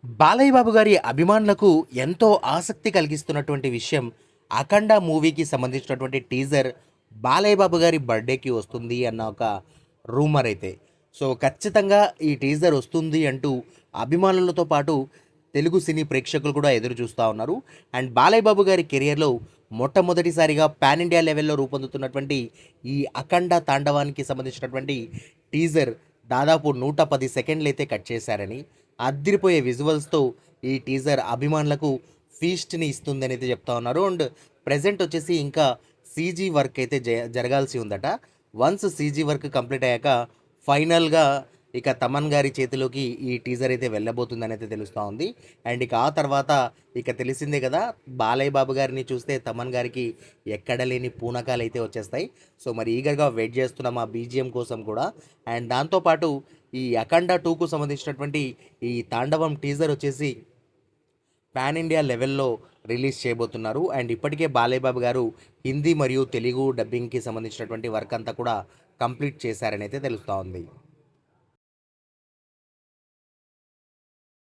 బాలయ్య బాబు గారి అభిమానులకు ఎంతో ఆసక్తి కలిగిస్తున్నటువంటి విషయం 'అఖండ' మూవీకి సంబంధించినటువంటి టీజర్ బాలయ్య బాబు గారి బర్త్‌డేకి వస్తుంది అన్న ఒక రూమర్ అయితే. సో, ఖచ్చితంగా ఈ టీజర్ వస్తుంది అంటూ అభిమానులతో పాటు తెలుగు సినీ ప్రేక్షకులు కూడా ఎదురు చూస్తా ఉన్నారు. అండ్ బాలయ్య బాబు గారి కెరియర్‌లో మొట్టమొదటిసారిగా పాన్ ఇండియా లెవెల్‌లో రూపొందుతున్నటువంటి ఈ 'అఖండ తాండవానికి' సంబంధించినటువంటి టీజర్ దాదాపు 110 సెకండ్లయితే కట్ చేశారని, అద్దిరిపోయే విజువల్స్‌తో ఈ టీజర్ అభిమానులకు ఫీస్ట్‌ని ఇస్తుందనైతే చెప్తా ఉన్నారు. అండ్ ప్రెజెంట్ వచ్చేసి ఇంకా సీజీ వర్క్ అయితే జరగాల్సి ఉందట. వన్స్ సీజీ వర్క్ కంప్లీట్ అయ్యాక ఫైనల్‌గా ఇక తమన్ గారి చేతిలోకి ఈ టీజర్ అయితే వెళ్ళబోతుందనైతే తెలుస్తా ఉంది. అండ్ ఇక ఆ తర్వాత ఇక తెలిసిందే కదా! బాలయ్య బాబు గారిని చూస్తే తమన్ గారికి ఎక్కడ లేని పూనకాలైతే వచ్చేస్తాయి. సో, మరి ఈగర్‌గా వెయిట్ చేస్తున్నాం ఆ బీజీఎం కోసం కూడా. అండ్ దాంతో పాటు ఈ 'అఖండ 2'కు సంబంధించినటువంటి ఈ 'తాండవం' టీజర్ వచ్చేసి పాన్ ఇండియా లెవెల్‌లో రిలీజ్ చేయబోతున్నారు. అండ్ ఇప్పటికే బాలయ్య బాబు గారు హిందీ మరియు తెలుగు డబ్బింగ్‌కి సంబంధించినటువంటి వర్క్ అంతా కూడా కంప్లీట్ చేశారనైతే తెలుస్తా ఉంది.